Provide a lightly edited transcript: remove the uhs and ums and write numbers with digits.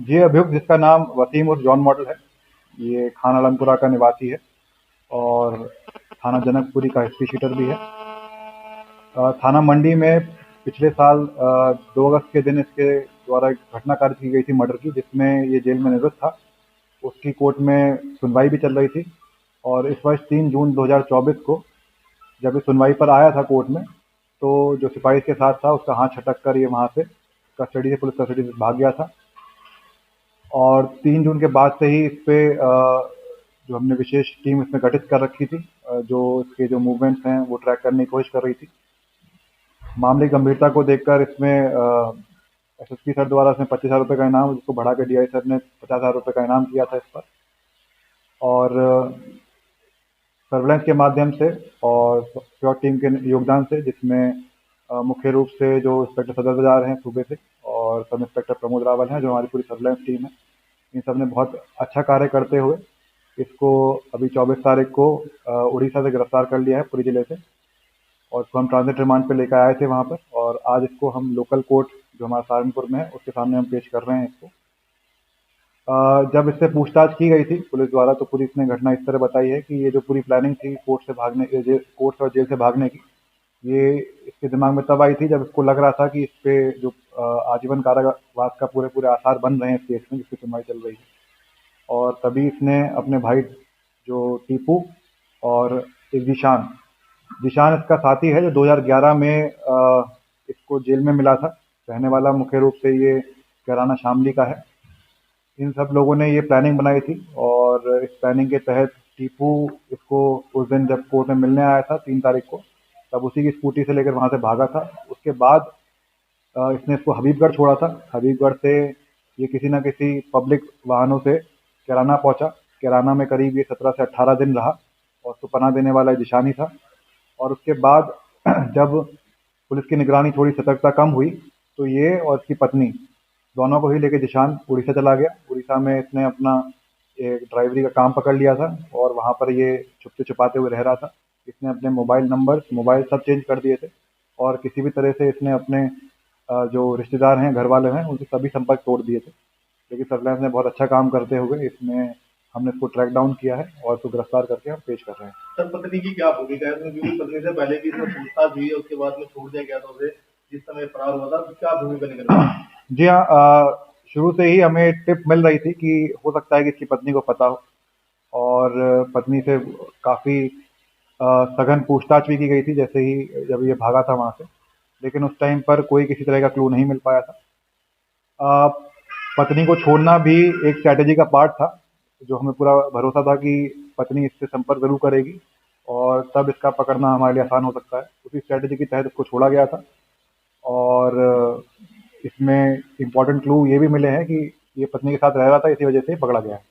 ये अभियुक्त जिसका नाम वसीम उर्फ जॉन मॉडल है, ये खान आलमपुरा का निवासी है और थाना जनकपुरी का हिस्ट्री शीटर भी है। थाना मंडी में पिछले साल 2 अगस्त के दिन इसके द्वारा एक घटना कारित की गई थी मर्डर की, जिसमें ये जेल में निवृत्त था। उसकी कोर्ट में सुनवाई भी चल रही थी और इस वर्ष 3 जून 2024 को जब ये सुनवाई पर आया था कोर्ट में, तो जो सिपाही के साथ था उसका हाथ छटक कर ये वहाँ से पुलिस कस्टडी से भाग गया था। और 3 जून के बाद से ही इस पे जो हमने विशेष टीम इसमें गठित कर रखी थी, जो इसके जो मूवमेंट्स हैं वो ट्रैक करने की कोशिश कर रही थी। मामले की गंभीरता को देखकर इसमें एसएसपी सर द्वारा इसमें 25,000 रुपये का इनाम, जिसको बढ़ा के डीआई सर ने 50,000 रुपये का इनाम किया था इस पर। और सर्वेलेंस के माध्यम से और स्क्वाड टीम के योगदान से, जिसमें मुख्य रूप से जो इंस्पेक्टर सदर बाजार हैं सूबे से और सब इंस्पेक्टर प्रमोद रावल हैं, जो हमारी पूरी सर्वेलेंस टीम है, इन सब ने बहुत अच्छा कार्य करते हुए इसको अभी 24 तारीख को उड़ीसा से गिरफ्तार कर लिया है, पुरी जिले से। और इसको हम ट्रांजिट रिमांड पे लेकर आए थे वहाँ पर, और आज इसको हम लोकल कोर्ट जो हमारा सहारनपुर में है उसके सामने हम पेश कर रहे हैं इसको। जब इससे पूछताछ की गई थी पुलिस द्वारा, तो पुलिस ने घटना इस तरह बताई है कि ये जो पूरी प्लानिंग थी कोर्ट और जेल से भागने की, ये इसके दिमाग में तब आई थी जब इसको लग रहा था कि इस पे जो आजीवन कारावास का पूरे पूरे आसार बन रहे हैं इस केस में जिसकी सुनवाई चल रही है। और तभी इसने अपने भाई जो टीपू और एक जीशान जीशान इसका साथी है, जो 2011 में इसको जेल में मिला था। रहने वाला मुख्य रूप से ये कैराना शामली का है। इन सब लोगों ने ये प्लानिंग बनाई थी और इस प्लानिंग के तहत टीपू इसको उस दिन जब कोर्ट में मिलने आया था 3 तारीख को, तब उसी की स्कूटी से लेकर वहाँ से भागा था। उसके बाद इसने इसको हबीबगढ़ छोड़ा था। हबीबगढ़ से ये किसी न किसी पब्लिक वाहनों से कैराना पहुँचा। कैराना में करीब ये 17 से 18 दिन रहा और उसको पनाह देने वाला जिशान ही था। और उसके बाद जब पुलिस की निगरानी, थोड़ी सतर्कता कम हुई, तो ये और इसकी पत्नी दोनों को ही लेके जिशान उड़ीसा चला गया। उड़ीसा में इसने अपना एक ड्राइवरी का काम पकड़ लिया था और वहाँ पर ये छुपते छुपाते हुए रह रहा था। इसने अपने मोबाइल सब चेंज कर दिए थे और किसी भी तरह से इसने अपने जो रिश्तेदार हैं, घर वाले हैं, उनसे सभी संपर्क तोड़ दिए थे। लेकिन सर्विलांस ने बहुत अच्छा काम करते हुए इसमें हमने इसको ट्रैक डाउन किया है और इसको गिरफ्तार करके हम पेश कर रहे हैं। सर, पत्नी की क्या भूमिका है? क्योंकि पत्नी से पहले भी इसमें पूछताछ हुई है, उसके बाद में छोड़ दिया गया था उसे जिस समय फरार हुआ था, तो क्या भूमिका निकल रही है? जी हाँ, शुरू से ही हमें टिप मिल रही थी कि हो सकता है कि इसकी पत्नी को पता हो, और पत्नी से काफ़ी सघन पूछताछ भी की गई थी जैसे ही जब ये भागा था वहाँ से। लेकिन उस टाइम पर कोई किसी तरह का क्लू नहीं मिल पाया था। अ, पत्नी को छोड़ना भी एक स्ट्रैटेजी का पार्ट था, जो हमें पूरा भरोसा था कि पत्नी इससे संपर्क ज़रूर करेगी और तब इसका पकड़ना हमारे लिए आसान हो सकता है। उसी स्ट्रैटेजी के तहत उसको छोड़ा गया था। और इसमें इम्पोर्टेंट क्लू ये भी मिले हैं कि ये पत्नी के साथ रह रहा था, इसी वजह से पकड़ा गया है।